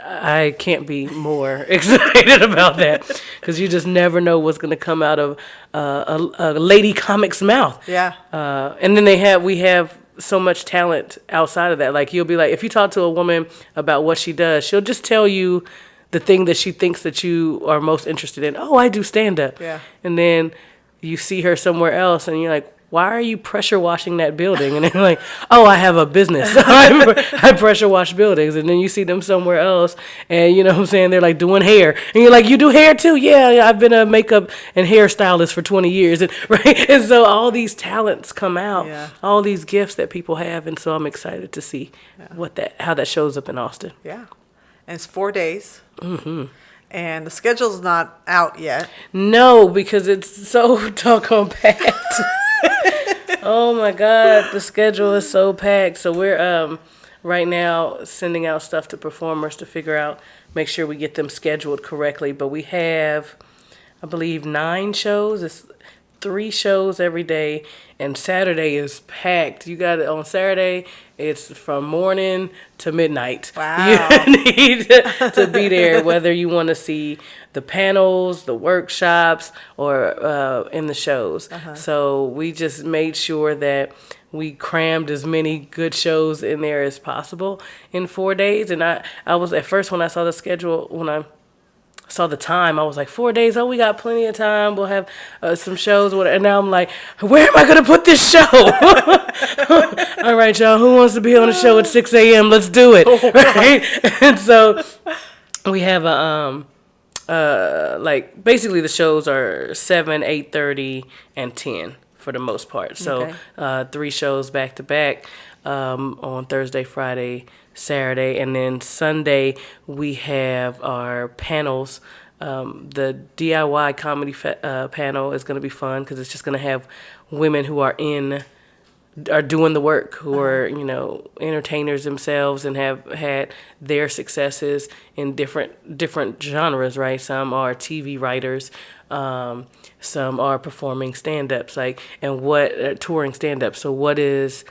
I can't be more excited about that, because you just never know what's going to come out of a lady comic's mouth. Yeah. And then we have so much talent outside of that. Like, you'll be like, if you talk to a woman about what she does, she'll just tell you the thing that she thinks that you are most interested in. Oh, I do stand-up. Yeah. And then you see her somewhere else, and you're like, why are you pressure washing that building? And they're like, oh, I have a business. I pressure wash buildings. And then you see them somewhere else, and you know what I'm saying, they're like doing hair. And you're like, you do hair too? Yeah, I've been a makeup and hairstylist for 20 years. And, right? And so all these talents come out, all these gifts that people have. And so I'm excited to see how that shows up in Austin. Yeah. And it's 4 days. Mm-hmm. And the schedule's not out yet. No, because it's so doggone packed. Oh my God, the schedule is so packed. So we're right now sending out stuff to performers to make sure we get them scheduled correctly. But we have, I believe, 9 shows. It's 3 shows every day, and Saturday is packed. You got it on Saturday. It's from morning to midnight. Wow. You need to be there, whether you want to see the panels, the workshops, or in the shows. So we just made sure that we crammed as many good shows in there as possible in 4 days. And I was, at first when I saw the schedule, when I saw the time, I was like, 4 days, we got plenty of time, we'll have some shows, and now I'm like, where am I going to put this show? All right, y'all, who wants to be on a show at 6 a.m.? Let's do it, right? And so we have like, basically the shows are 7, 8:30, and 10 for the most part. So 3 shows back to back on Thursday, Friday, Saturday, and then Sunday we have our panels. The DIY comedy panel is going to be fun, because it's just going to have women who are doing the work, who are entertainers themselves and have had their successes in different genres, right? Some are TV writers, some are performing stand-ups, and touring stand-ups. So what does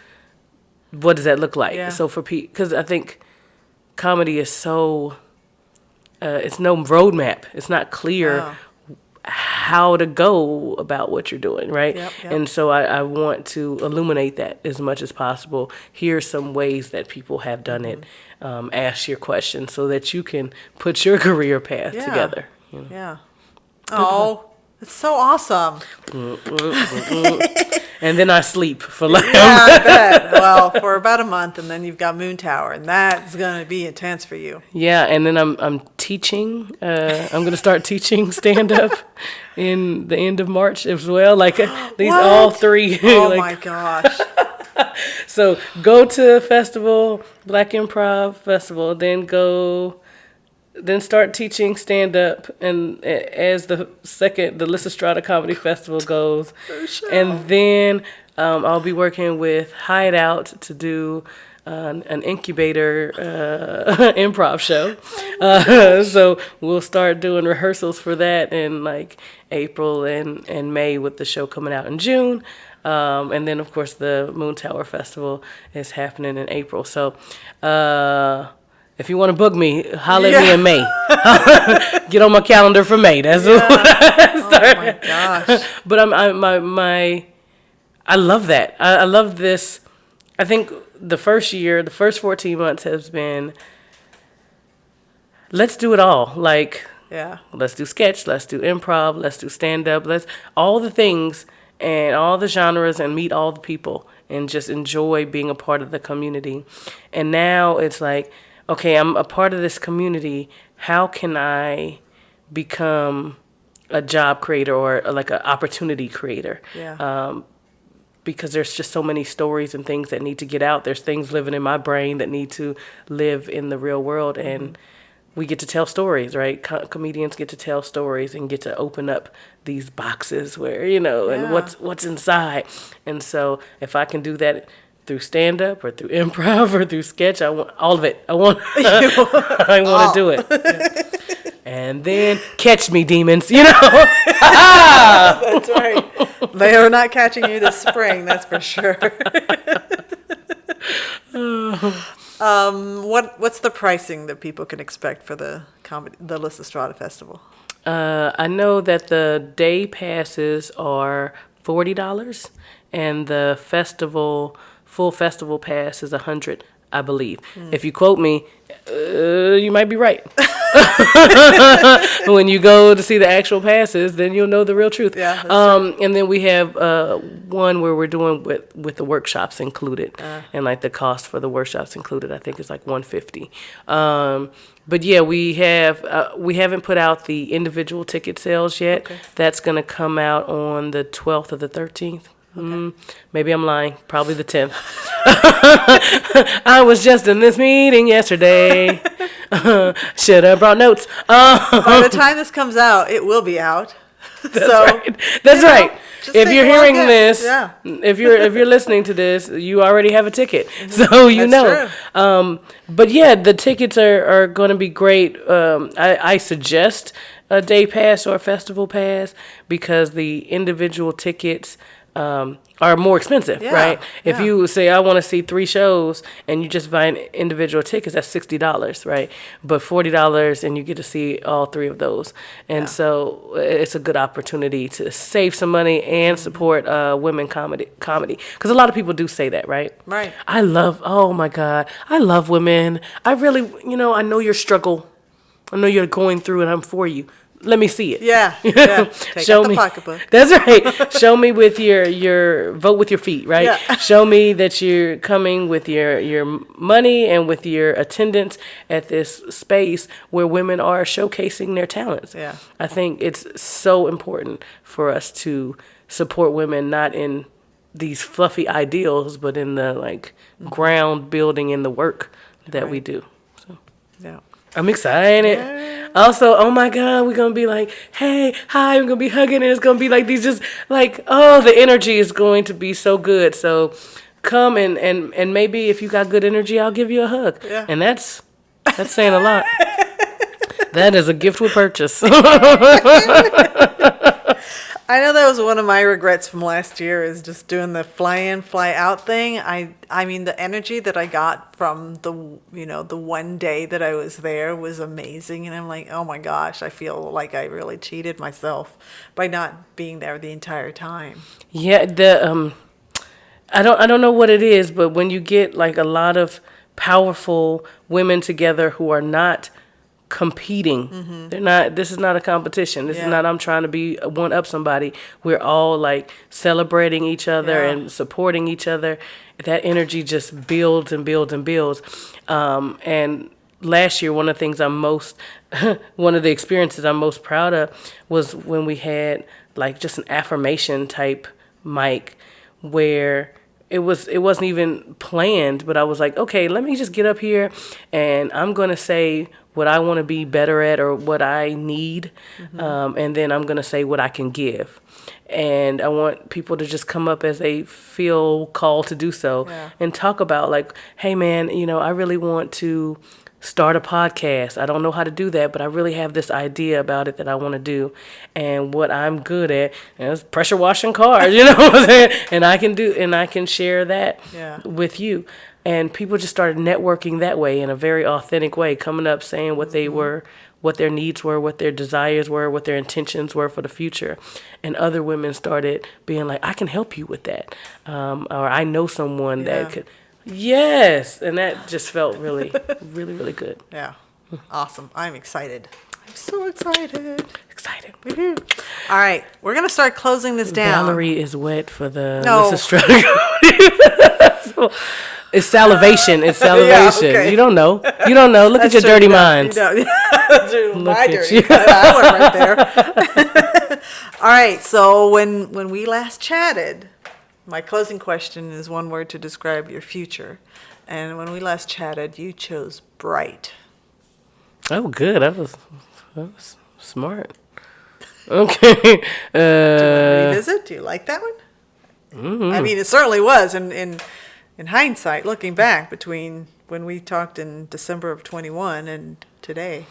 that look like? Yeah. So for because I think comedy is so, it's no roadmap. It's not clear how to go about what you're doing, right? Yep. And so I want to illuminate that as much as possible. Here's some ways that people have done it. Ask your questions so that you can put your career path together. Yeah. Oh, It's so awesome. And then I sleep for like Yeah, I bet. Well, for about a month, and then you've got Moon Tower, and that's going to be intense for you. Yeah, and then I'm teaching. I'm gonna start teaching stand up in the end of March as well. Like these all three. Oh like, my gosh. So go to festival, Black Improv Festival, then start teaching stand up, and as the Lysistrata Comedy Festival goes, and then I'll be working with Hideout to do an incubator improv show. So we'll start doing rehearsals for that in like April and May, with the show coming out in June. And then, of course, the Moon Tower Festival is happening in April. So if you want to book me, holler at me in May. Get on my calendar for May. That's what I Oh my gosh. But I love that. I love this. I think the first 14 months has been, let's do it all. Like, Yeah. let's do sketch, let's do improv, let's do stand-up, let's all the things and all the genres, and meet all the people and just enjoy being a part of the community. And now it's like, okay, I'm a part of this community. How can I become a job creator or like an opportunity creator? Yeah. Because there's just so many stories and things that need to get out. There's things living in my brain that need to live in the real world, and we get to tell stories, right? Comedians get to tell stories and get to open up these boxes where, and what's inside. And so if I can do that through stand-up or through improv or through sketch, I want all of it. I want to do it. Yeah. And then catch me, demons, That's right. They are not catching you this spring, that's for sure. What's the pricing that people can expect for the Lysistrata Festival? I know that the day passes are $40, and the full festival pass is $100, I believe. If you quote me, you might be right. When you go to see the actual passes, then you'll know the real truth. Yeah, and then we have one where we're doing with the workshops included, and like the cost for the workshops included, I think it's like $150. But yeah, we haven't put out the individual ticket sales yet. Okay. That's gonna come out on the 12th or the 13th. Okay. Maybe I'm lying. Probably the 10th. I was just in this meeting yesterday. Should have brought notes. By the time this comes out, it will be out. That's right. That's right. If you're hearing this, if you're listening to this, you already have a ticket, so you know. True. But yeah, the tickets are going to be great. I suggest a day pass or a festival pass because the individual tickets are more expensive, right? If you say, I want to see 3 shows and you just buy individual tickets, that's $60, right? But $40 and you get to see all 3 of those. And so it's a good opportunity to save some money and support women comedy. Because a lot of people do say that, right? Right. Oh my God, I love women. I really, I know your struggle. I know you're going through and I'm for you. Let me see it. Yeah. Take Show out the me. pocketbook. That's right. Show me with your vote with your feet, right? Yeah. Show me that you're coming with your money and with your attendance at this space where women are showcasing their talents. Yeah. I think it's so important for us to support women, not in these fluffy ideals, but in the ground building in the work that we do. So. Yeah. I'm excited. Yeah. Also, oh my God, we're going to be like, hey, hi, we're going to be hugging, and it's going to be like these just like, oh, the energy is going to be so good. So come and maybe if you got good energy, I'll give you a hug. Yeah. And that's saying a lot. That is a gift with purchase. I know that was one of my regrets from last year is just doing the fly in, fly out thing. I mean, the energy that I got from the one day that I was there was amazing. And I'm like, oh my gosh, I feel like I really cheated myself by not being there the entire time. Yeah, I don't know what it is, but when you get like a lot of powerful women together who are not competing. They're not. This is not a competition. This is not. I'm trying to be one up somebody. We're all like celebrating each other and supporting each other. That energy just builds and builds and builds. And last year, one of the experiences I'm most proud of was when we had like just an affirmation type mic where it wasn't even planned, but I was like, okay, let me just get up here and I'm going to say what I want to be better at or what I need. And then I'm going to say what I can give. And I want people to just come up as they feel called to do so and talk about like, hey man, I really want to start a podcast. I don't know how to do that, but I really have this idea about it that I want to do. And what I'm good at is pressure washing cars, what I'm saying? And I can share that with you. And people just started networking that way in a very authentic way, coming up saying what they were, what their needs were, what their desires were, what their intentions were for the future. And other women started being like, I can help you with that. Or I know someone that could. Yes, and that just felt really, really, really good. Yeah, awesome. I'm excited. I'm so excited. Excited. Woo-hoo. All right, we're going to start closing this down. Valerie is wet for the Lysistrata Comedy Festival. It's salivation. It's salivation. Yeah, okay. You don't know. Look at your dirty minds. My dirty you. I went right there. All right, so when we last chatted, my closing question is one word to describe your future. And when we last chatted, you chose bright. Oh, good. That was smart. Okay. Do you want to revisit? Do you like that one? Mm-hmm. I mean, it certainly was. In hindsight, looking back between when we talked in December of 21 and today,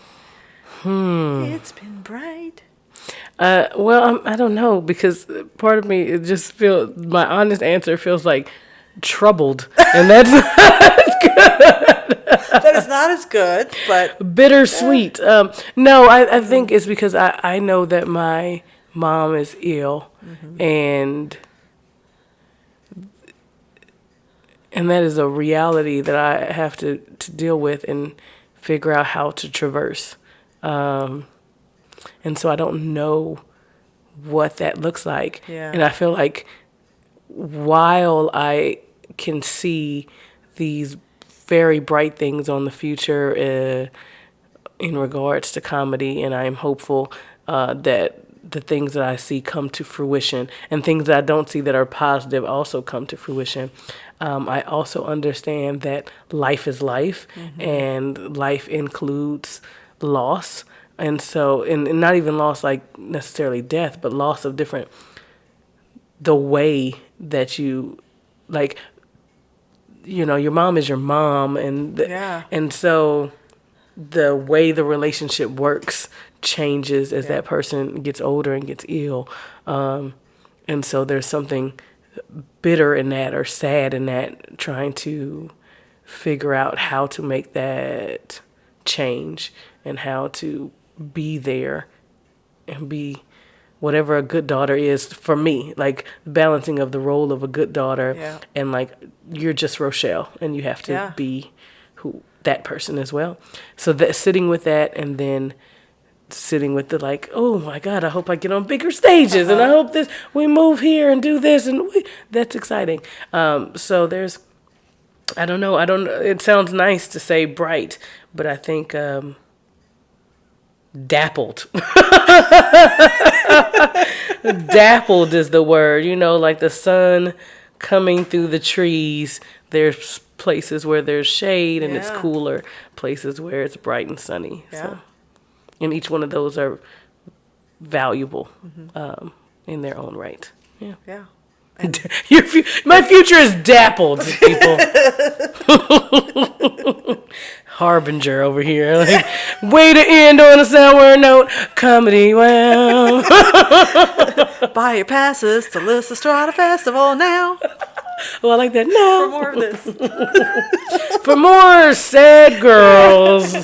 it's been bright. Well, I don't know, because part of me, it just feels, my honest answer feels like troubled, and that's not as good. That is not as good, but bittersweet. No, I think it's because I know that my mom is ill, and that is a reality that I have to deal with and figure out how to traverse. And so I don't know what that looks like. Yeah. And I feel like while I can see these very bright things on the future in regards to comedy, and I am hopeful that the things that I see come to fruition, and things that I don't see that are positive also come to fruition. I also understand that life is life, and life includes loss. And so, and not even loss like necessarily death, but loss of the way that you, like, your mom is your mom. And so the way the relationship works changes as that person gets older and gets ill. And so there's something bitter in that or sad in that, trying to figure out how to make that change and how to be there and be whatever a good daughter is for me, like balancing of the role of a good daughter and like you're just Rochelle and you have to be who that person as well. So that sitting with that, and then sitting with the like, oh my God, I hope I get on bigger stages and I hope we move here and do this, and that's exciting. So there's, I don't know, it sounds nice to say bright, but I think dappled. Dappled is the word, like the sun coming through the trees. There's places where there's shade and it's cooler, places where it's bright and sunny. So, and each one of those are valuable in their own right. Yeah. My future is dappled, people. Harbinger over here. Like, way to end on a sour note. Comedy Wham. Buy your passes to Lysistrata Festival now. Oh, I like that. No. For more of this. For more sad girls.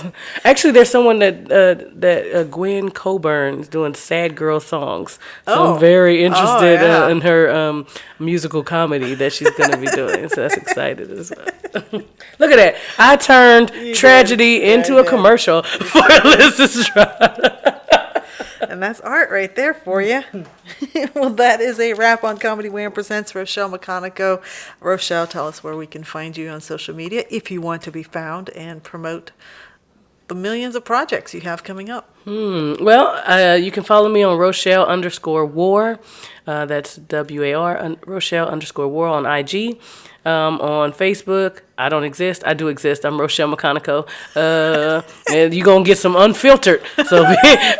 Actually, there's someone that Gwen Coburn is doing sad girl songs. So I'm very interested in her musical comedy that she's going to be doing. So that's excited as well. Look at that. I turned tragedy into a commercial for Lysistrata. And that's art right there for you. Well, that is a wrap on Comedy Wham Presents. Rochelle McConico. Rochelle, tell us where we can find you on social media if you want to be found and promote the millions of projects you have coming up. Well, you can follow me on Rochelle_War. That's WAR, Rochelle_War on IG. On Facebook, I don't exist. I do exist. I'm Rochelle McConico. And you're going to get some unfiltered. So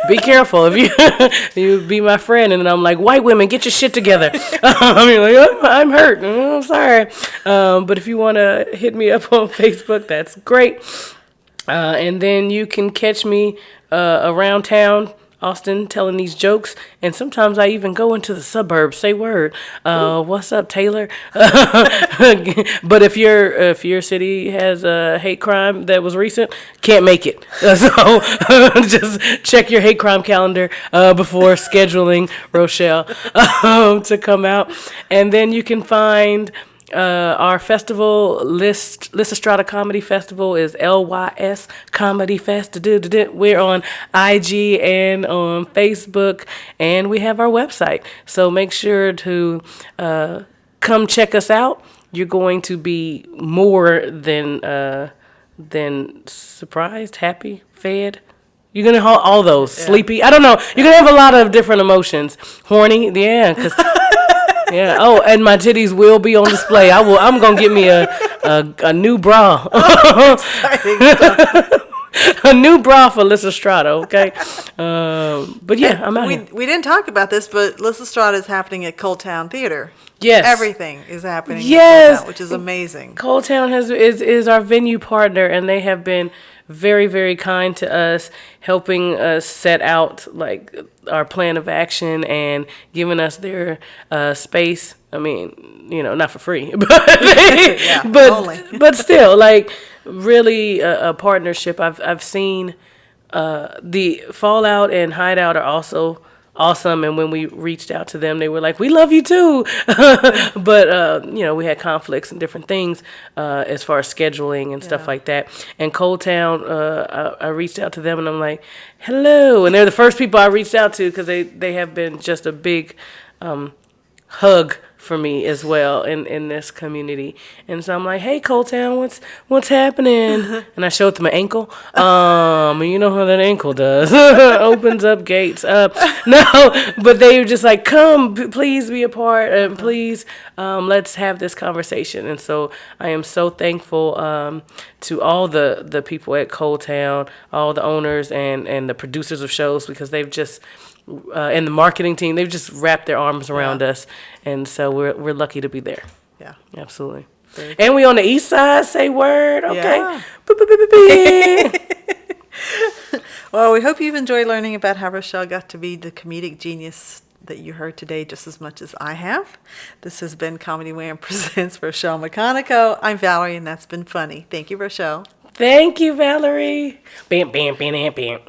be careful. If you be my friend, and then I'm like, white women, get your shit together. I'm like, I'm hurt. I'm sorry. But if you want to hit me up on Facebook, that's great. And then you can catch me around town, Austin, telling these jokes, and sometimes I even go into the suburbs. Say word. What's up, Taylor? But if your city has a hate crime that was recent, can't make it. So just check your hate crime calendar before scheduling Rochelle to come out, and then you can find. Our festival, Lysistrata Comedy Festival, is LYS Comedy Fest. We're on IG and on Facebook, and we have our website. So make sure to come check us out. You're going to be more than surprised, happy, fed. You're going to have all those. Sleepy. I don't know. You're going to have a lot of different emotions. Horny. Yeah, because... Yeah. Oh, and my titties will be on display. I'm gonna get me a new bra. A new bra for Lysistrata. Okay. But yeah, I'm out here. We didn't talk about this, but Lysistrata is happening at Coldtowne Theater. Yes. Everything is happening. Yes. At Coldtowne, which is amazing. Coldtowne is our venue partner, and they have been very, very kind to us, helping us set out like our plan of action and giving us their space. I mean, not for free, but still, like really a partnership. I've seen the Fallout and Hideout are also awesome, and when we reached out to them, they were like, we love you too. But we had conflicts and different things as far as scheduling and stuff like that. And Coldtowne, I reached out to them, and I'm like, hello, and they're the first people I reached out to because they have been just a big hug for me as well in this community. And so I'm like, hey, Coldtowne, what's happening? And I showed them my ankle. And you know how that ankle does. Opens up gates. No, but they were just like, come, please be a part, and please let's have this conversation. And so I am so thankful to all the people at Coldtowne, all the owners and the producers of shows, because they've just and the marketing team, they've just wrapped their arms around us, and so we're lucky to be there. Yeah, absolutely. And we on the east side. Say word, okay. Yeah. Well, we hope you've enjoyed learning about how Rochelle got to be the comedic genius that you heard today just as much as I have. This has been Comedy Wham Presents Rochelle McConico. I'm Valerie, and that's been funny. Thank you, Rochelle. Thank you, Valerie. Bam, bam, bam, bam, bam.